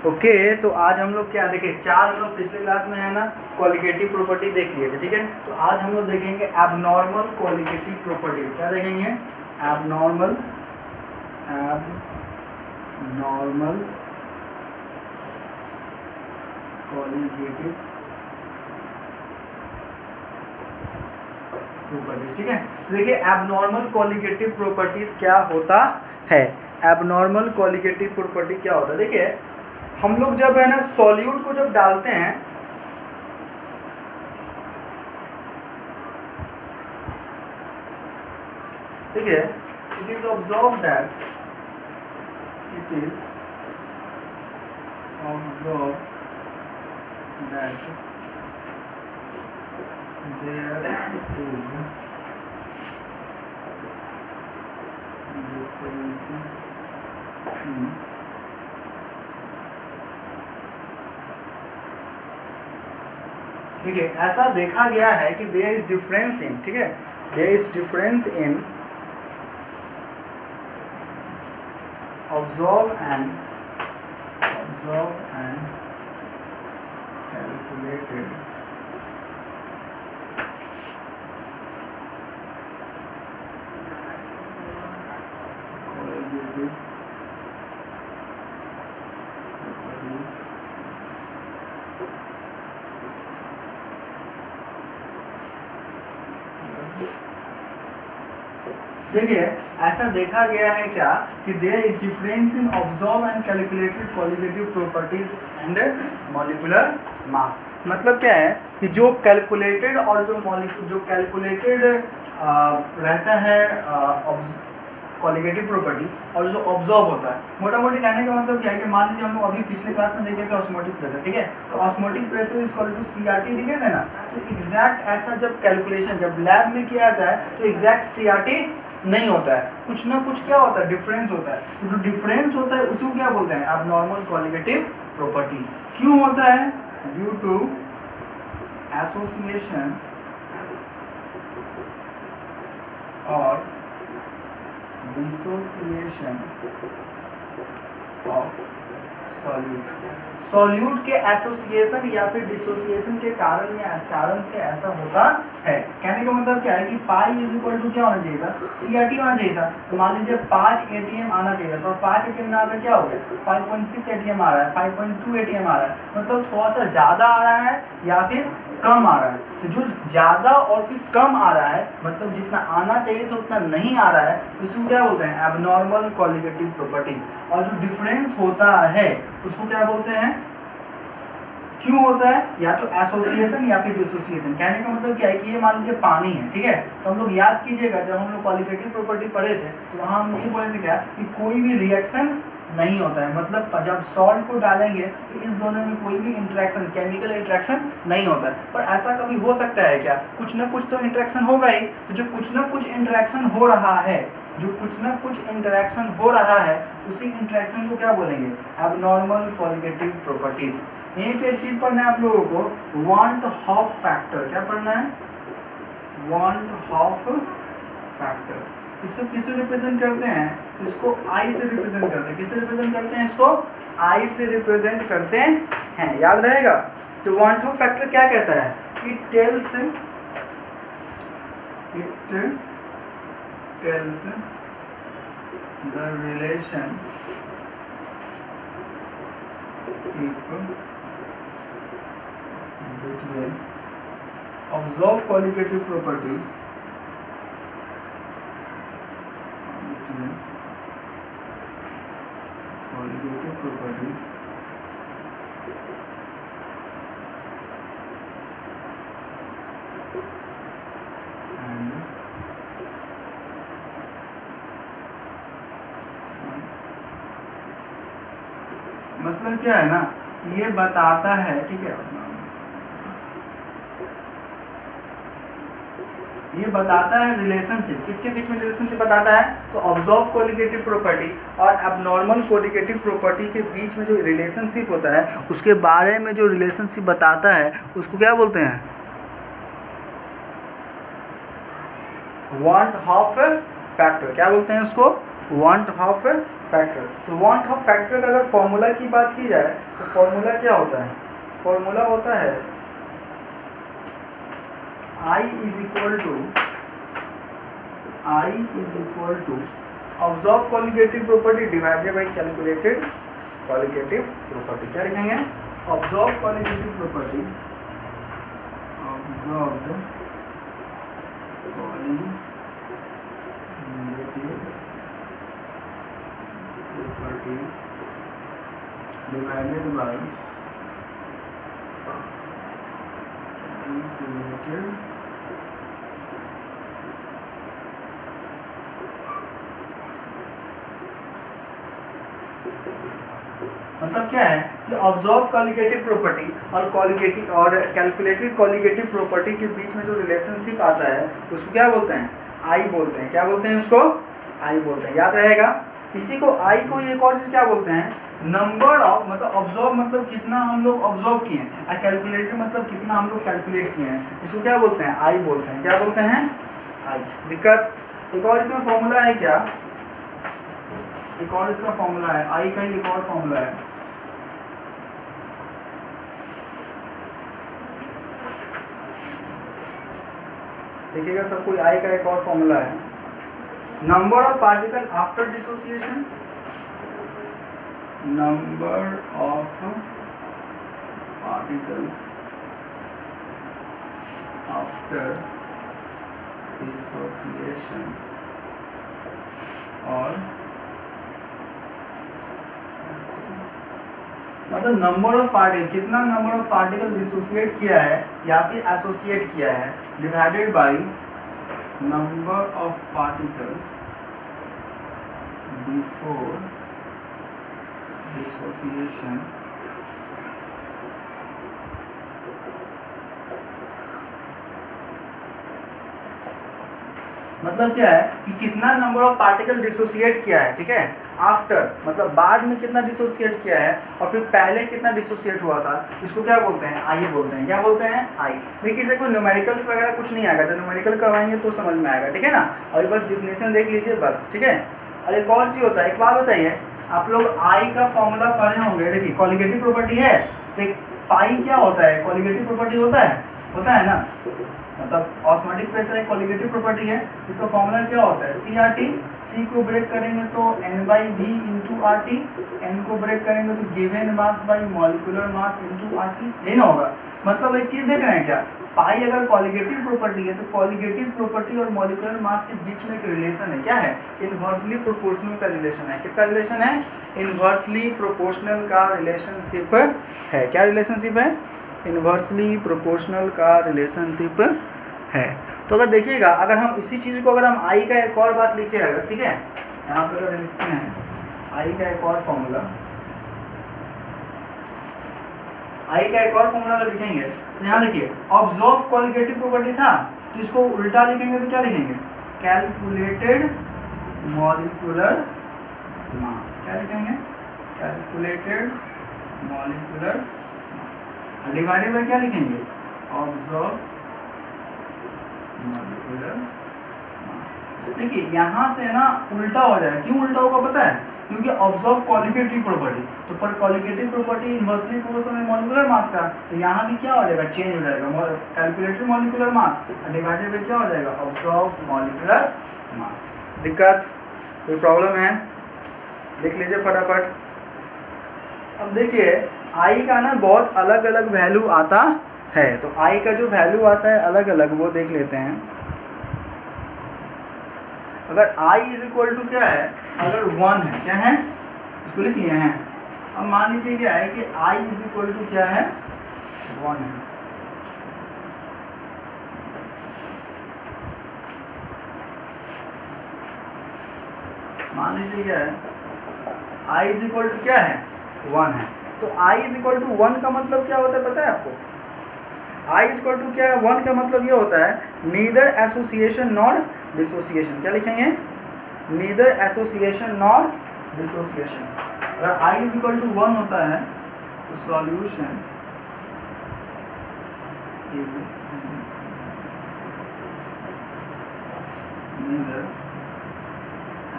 Okay, तो आज हम लोग क्या देखें, 4 हम लोग पिछले क्लास में है ना क्वालिटेटिव प्रॉपर्टी देख लिए थे, ठीक है। तो आज हम लोग देखेंगे एबनॉर्मल क्वालिटेटिव प्रॉपर्टीज। क्या देखेंगे? एबनॉर्मल क्वालिटेटिव प्रॉपर्टीज, ठीक है। तो देखिए एबनॉर्मल क्वालिटेटिव प्रॉपर्टीज क्या होता है। एबनॉर्मल क्वालिटेटिव प्रॉपर्टी क्या होता है? देखिए हम लोग जब है ना सॉल्यूट को जब डालते हैं, ठीक है, it is observe that there is ठीक है, ऐसा देखा गया है कि देयर इज डिफरेंस इन, ठीक है, there is difference in observe and calculated देखिए ऐसा देखा गया है क्या कि there is difference in observe and calculated qualitative properties and molecular mass. मतलब क्या है कि जो कैलकुलेटेड और जो कैलकुलेटेड रहता है क्वालिटेटिव प्रॉपर्टी और जो ऑब्जर्व होता है, मोटा मोटी कहने का मतलब क्या है कि मान लीजिए हम लोग अभी पिछले क्लास में देखे थे ऑस्मोटिक प्रेशर, ठीक है। तो osmotic pressure is equal to CRT दिखे थे ना। तो एग्जैक्ट ऐसा जब कैलकुलेशन जब लैब में किया जाए तो एग्जैक्ट सीआरटी नहीं होता है, कुछ ना कुछ क्या होता है, डिफरेंस होता है। तो जो डिफरेंस होता है उसको क्या बोलते हैं? Abnormal qualitative property. क्यों होता है? ड्यू टू एसोसिएशन और डिसोसिएशन ऑफ सॉल्यूट के एसोसिएशन या फिर डिसोसिएशन के कारण से ऐसा होता है। कहने का मतलब क्या है कि पाई इज इक्वल टू क्या होना चाहिए था? सीआरटी होना चाहिए था। तो मान लीजिए 5 एटीएम आना चाहिए था, तो 5 एटीएम ना आकर क्या हो गया? 5.6 एटीएम आ रहा है, 5.2 एटीएम आ रहा है। मतलब थोड़ा सा ज़्यादा आ रहा है या फिर कम आ रहा है। तो जो ज़्यादा और फिर कम आ रहा है, मतलब जितना आना चाहिए तो उतना नहीं आ रहा है, तो इसको क्या बोलते हैं? Abnormal qualitative properties. और जो डिफरेंस होता है उसको क्या बोलते हैं? क्यों होता है? या तो एसोसिएशन या फिर डिसोसिएशन। कहने का मतलब क्या है कि ये मान लीजिए पानी है, ठीक है। तो हम लोग याद कीजिएगा जब हम लोग क्वालिटेटिव प्रॉपर्टी पढ़े थे तो वहाँ हम ये बोले थे क्या कि कोई भी रिएक्शन नहीं होता है। मतलब जब सॉल्ट को डालेंगे तो इस दोनों में कोई भी इंटरेक्शन, केमिकल इंटरेक्शन नहीं होता है। पर ऐसा कभी हो सकता है क्या? कुछ ना कुछ तो इंटरेक्शन होगा ही। तो जो कुछ ना कुछ इंटरेक्शन हो रहा है, जो कुछ ना कुछ इंटरेक्शन हो रहा है, उसी इंटरेक्शन को क्या बोलेंगे? Abnormal qualitative properties. यहीं पे एक चीज पढ़ना है आप लोगों को, वांट हॉफ फैक्टर। क्या पढ़ना है? Want half factor. इसको किससे रिप्रेजेंट करते हैं? इसको आई से रिप्रेजेंट करते हैं। किससे रिप्रेजेंट करते हैं? इसको आई से रिप्रेजेंट करते हैं, याद रहेगा। तो वांट हॉफ फैक्टर क्या कहता है? It tells the relation between observed qualitative properties and मतलब क्या है ना, ये बताता है, ठीक है, ये बताता है रिलेशनशिप। किसके बीच में रिलेशनशिप बताता है? तो ऑब्जर्व क्वालिटेटिव प्रॉपर्टी और एबनॉर्मल क्वालिटेटिव प्रॉपर्टी के बीच में जो रिलेशनशिप होता है उसके बारे में जो रिलेशनशिप बताता है उसको क्या बोलते हैं? Want half factor. क्या बोलते हैं उसको? Want half factor. तो वांट ऑफ फैक्टर का अगर फॉर्मूला की बात की जाए तो फॉर्मूला क्या होता है? फॉर्मूला होता है I is equal to observe colligative property divided by calculated colligative property. क्या लिखेंगे? Observe colligative property, observed colligative properties divided by calculated मतलब क्या है कि ऑब्जर्व कॉलिगेटिव प्रॉपर्टी और कॉलिगेटिव और कैलकुलेटेड कॉलिगेटिव प्रॉपर्टी के बीच में जो रिलेशनशिप आता है उसको क्या बोलते हैं? आई बोलते हैं। क्या बोलते हैं उसको? आई बोलते हैं। याद रहेगा। इसी को आई को एक और चीज क्या बोलते हैं? नंबर ऑफ, मतलब ऑब्जर्व मतलब कितना हम लोग ऑब्जर्व किए हैं, और कैलकुलेटेड मतलब कितना हम लोग कैलकुलेट किए हैं। इसको क्या बोलते हैं? आई बोलते हैं। क्या बोलते हैं? आई। दिक्कत एक और इसमें फॉर्मूला है क्या? एक और इसका फॉर्मूला है, आई का ही एक और फॉर्मूला है। देखिएगा सब कोई, आई का एक और फॉर्मूला है, number of particle after dissociation, number of particles after dissociation और मतलब नंबर ऑफ पार्टिकल, कितना नंबर ऑफ पार्टिकल डिसोसिएट किया है या फिर एसोसिएट किया है, divided by number of particle before dissociation मतलब क्या है कि कितना नंबर ऑफ पार्टिकल डिसोसिएट किया है, ठीक है, आफ्टर मतलब बाद में कितना डिसोसिएट किया है, और फिर पहले कितना डिसोसिएट हुआ था, इसको क्या बोलते हैं? आई बोलते हैं। क्या बोलते हैं? आई। देखिए इसे कोई न्यूमेरिकल्स वगैरह कुछ नहीं आएगा, जब न्यूमेरिकल करवाएंगे तो समझ में आएगा, ठीक है ना। और बस डिफिनेशन देख लीजिए बस, ठीक है। और एक और चीज होता है, एक बात बताइए, आप लोग आई का फॉर्मूला पढ़े होंगे। देखिए कॉलिगेटिव प्रॉपर्टी है तो पाई क्या होता है? कॉलिगेटिव प्रॉपर्टी होता है ना, मतलब ऑस्मोटिक प्रेशर एक कॉलिगेटिव प्रॉपर्टी है। इसका फॉर्मूला क्या होता है? C R T. सी को ब्रेक करेंगे तो N by V into R T, एन को ब्रेक करेंगे तो given mass by molecular mass into R T. यही ना होगा। मतलब एक चीज देख रहे हैं क्या, पाई अगर कॉलिगेटिव प्रॉपर्टी है तो कॉलिगेटिव प्रॉपर्टी और मॉलिक्यूलर मास के बीच में एक रिलेशन है। क्या है? इनवर्सली प्रोपोर्शनल का रिलेशन है। किसका रिलेशन है? इनवर्सली प्रोपोर्शनल का रिलेशनशिप है। क्या रिलेशनशिप है? इनवर्सली प्रोपोर्शनल का रिलेशनशिप है। तो अगर देखिएगा, अगर हम इसी चीज़ को, अगर हम आई का एक और बात लिखे अगर, ठीक है, यहाँ पे अगर लिखते हैं आई का एक और फॉर्मूला, आई का एक और फॉर्मूला अगर लिखेंगे तो यहाँ देखिए ऑब्जर्व कॉलिगेटिव प्रॉपर्टी था, तो इसको उल्टा लिखेंगे तो क्या लिखेंगे? Calculated molecular mass. क्या लिखेंगे? Calculated molecular mass divided by क्या लिखेंगे? Observe molecular mass. देखिए यहाँ से ना उल्टा हो जाएगा। क्यों उल्टा होगा पता है? क्योंकि ऑब्जर्व कॉलिगेटिव प्रॉपर्टी, तो पर colligative property inversely proportional molecular mass का, तो यहाँ भी क्या हो जाएगा? चेंज हो जाएगा। Calculated molecular mass divided by क्या हो जाएगा? Observe molecular mass. दिक्कत कोई प्रॉब्लम है? लिख लीजिए फटाफट। अब देखिए आई का ना बहुत अलग अलग वैल्यू आता है, तो आई का जो वैल्यू आता है अलग अलग वो देख लेते हैं। अगर आई इज इक्वल टू क्या है? अगर 1 है, क्या है? इसको लिख लिए हैं। अब मान लीजिए क्या है कि आई इज इक्वल टू क्या है? 1 है। मान लीजिए क्या है? आई इज इक्वल टू क्या है? 1 है। तो आई इज इक्वल टू 1 का मतलब क्या होता है पता है आपको? आई इज इक्वल टू क्या है? 1 का मतलब ये होता है नीदर एसोसिएशन नॉर डिसोसिएशन। क्या लिखेंगे? Neither association nor dissociation. अगर आई इज इक्वल टू 1 होता है तो solution is neither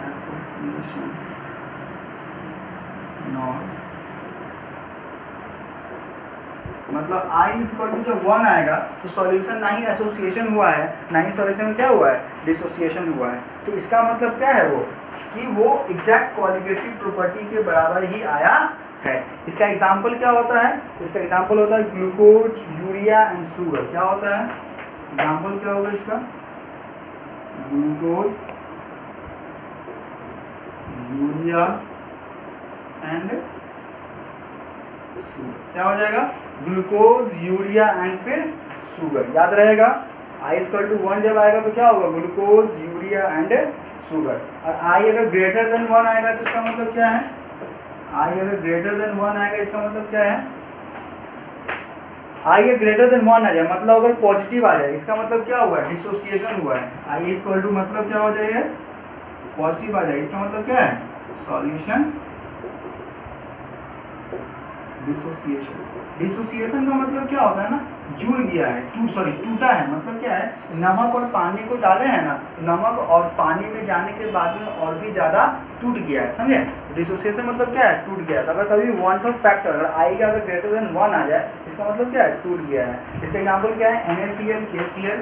association not, मतलब I इक्वल टू जब 1 आएगा तो सॉल्यूशन ना ही एसोसिएशन हुआ है ना ही सॉल्यूशन में क्या हुआ है, डिसोसिएशन हुआ है। तो इसका मतलब क्या है वो कि वो एग्जैक्ट क्वालिटेटिव प्रॉपर्टी के बराबर ही आया है। इसका एग्जांपल क्या होता है, इसका एग्जांपल होता है ग्लूकोज, यूरिया एंड शुगर। क्या होता है एग्जांपल, क्या होगा इसका, ग्लूकोज, यूरिया एंड शुगर। क्या हो जाएगा, ग्लूकोज, यूरिया एंड फिर शुगर। याद रहेगा I इक्वल टू 1 जब आएगा तो क्या होगा, ग्लूकोज, यूरिया एंड शुगर। और I अगर ग्रेटर देन 1 आएगा तो इसका मतलब क्या है, I अगर ग्रेटर देन 1 आएगा इसका मतलब क्या है, I अगर ग्रेटर देन 1 आ जाए मतलब अगर पॉजिटिव आ जाए इसका मतलब क्या हुआ है, डिसोसिएशन हुआ है। I इक्वल टू मतलब क्या हो जाएगा, पॉजिटिव आ जाए इसका मतलब क्या है, सॉल्यूशन डिसोसिएशन। डिसोसिएशन का मतलब क्या होता है ना, जुड़ गया है, टूटा है। मतलब क्या है, नमक और पानी को डाले हैं ना, नमक और पानी में जाने के बाद में और भी ज़्यादा टूट गया है, समझे। डिसोसिएशन मतलब क्या है, टूट गया है। तो अगर कभी वन ऑफ फैक्टर अगर आई का अगर ग्रेटर देन 1 आ जाए इसका मतलब क्या है, टूट गया है। इसका एग्जाम्पल क्या है, NaCl, KCl।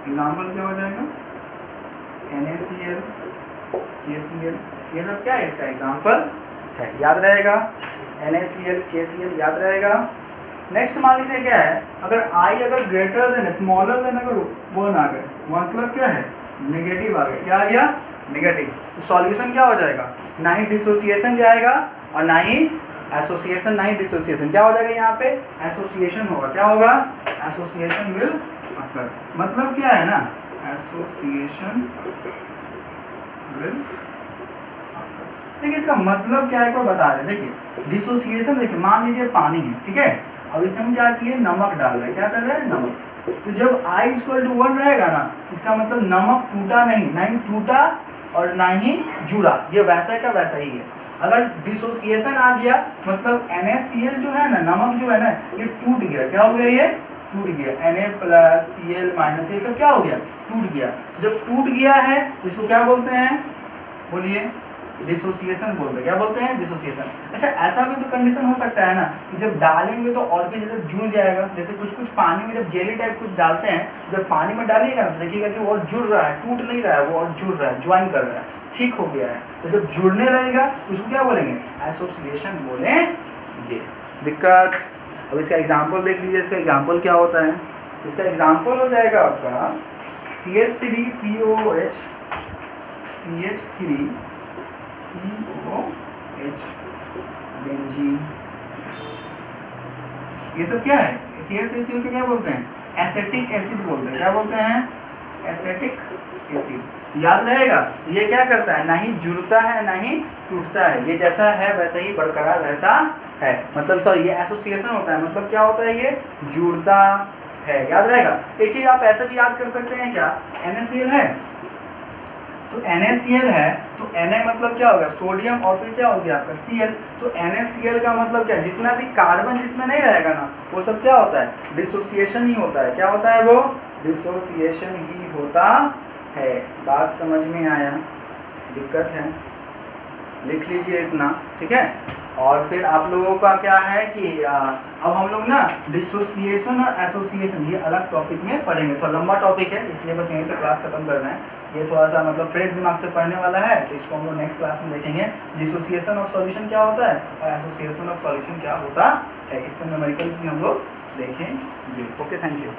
एग्जाम्पल क्या हो जाएगा, NaCl, KCl, ये सब क्या है इसका एग्जाम्पल है। याद रहेगा, NaCl, KCl याद रहेगा। नेक्स्ट मान लीजिए क्या है, अगर I अगर ग्रेटर देन स्मॉलर देन अगर 1 आ गए, मतलब क्या है, नेगेटिव आ गया। क्या आ गया, नेगेटिव। तो सॉल्यूशन क्या हो जाएगा, ना ही डिसोसिएशन जाएगा और ना ही एसोसिएशन, ना ही डिसोसिएशन। क्या हो जाएगा यहाँ पे, एसोसिएशन होगा। क्या होगा, एसोसिएशन विल अकर। मतलब क्या है ना, एसोसिएशन विल। देखिए इसका मतलब क्या है, को बता रहे। देखिए डिसोसिएशन, देखिए मान लीजिए पानी है, ठीक है, अब इसमें हम क्या किए, नमक डाल रहे हैं। क्या कर रहे हैं, नमक। तो जब I इक्वल टू 1 रहेगा ना, इसका मतलब नमक टूटा नहीं, ना ही टूटा और ना ही जुड़ा, ये वैसा का वैसा ही है। अगर डिसोसिएशन आ गया मतलब NaCl जो है ना, नमक जो है ना, ये टूट गया। क्या हो गया, ये टूट गया। Na प्लस Cl माइनस, ये सब क्या हो गया, टूट गया। जब टूट गया है इसको क्या बोलते हैं, बोलिए, डिसोसिएशन बोलते हैं। क्या बोलते हैं, डिसोसिएशन। अच्छा ऐसा भी तो कंडीशन हो सकता है ना कि जब डालेंगे तो और भी जैसे जुड़ जाएगा। जैसे कुछ पानी में जब जेली टाइप कुछ डालते हैं, जब पानी में डालिएगा तो देखिएगा कि वो और जुड़ रहा है, टूट नहीं रहा है, वो और जुड़ रहा है, ज्वाइन कर रहा है, ठीक हो गया है। तो जब जुड़ने लगेगा तो उसको क्या बोलेंगे, एसोसिएशन बोलेंगे। दिक्कत। अब इसका एग्जाम्पल देख लीजिए, इसका एग्जाम्पल क्या होता है। इसका एग्जाम्पल हो जाएगा आपका CH3COOH, CH3COH बेंजीन। ये सब क्या है, CH3CO को क्या बोलते हैं, एसिटिक एसिड बोलते हैं। क्या बोलते हैं, एसिटिक एसिड। याद रहेगा, ये क्या करता है, ना ही जुड़ता है ना ही टूटता है, ये जैसा है वैसा ही बरकरार रहता है। मतलब सॉरी, ये एसोसिएशन होता है। मतलब क्या होता है, ये जुड़ता है। याद रहेगा। एक चीज आप ऐसे भी याद कर सकते हैं, क्या NaCl है तो NaCl है तो Na मतलब क्या होगा, सोडियम, और फिर क्या हो गया आपका Cl। तो NaCl का मतलब क्या, जितना भी कार्बन जिसमें नहीं रहेगा ना, वो सब क्या होता है, डिसोसिएशन ही होता है। क्या होता है, वो डिसोसिएशन ही होता है। बात समझ में आया, दिक्कत है, लिख लीजिए इतना, ठीक है। और फिर आप लोगों का क्या है कि अब हम लोग ना डिसोसिएशन और एसोसिएशन ये अलग टॉपिक में पढ़ेंगे। थोड़ा लंबा टॉपिक है इसलिए बस यहीं पे क्लास खत्म कर रहे हैं। ये थोड़ा सा मतलब फ्रेश दिमाग से पढ़ने वाला है, तो इसको हम लोग नेक्स्ट क्लास में देखेंगे। डिसोसिएशन ऑफ सॉल्यूशन क्या होता है और एसोसिएशन ऑफ सॉल्यूशन क्या होता है, इसमें न्यूमेरिकल्स भी हम लोग देखेंगे। Okay, thank you.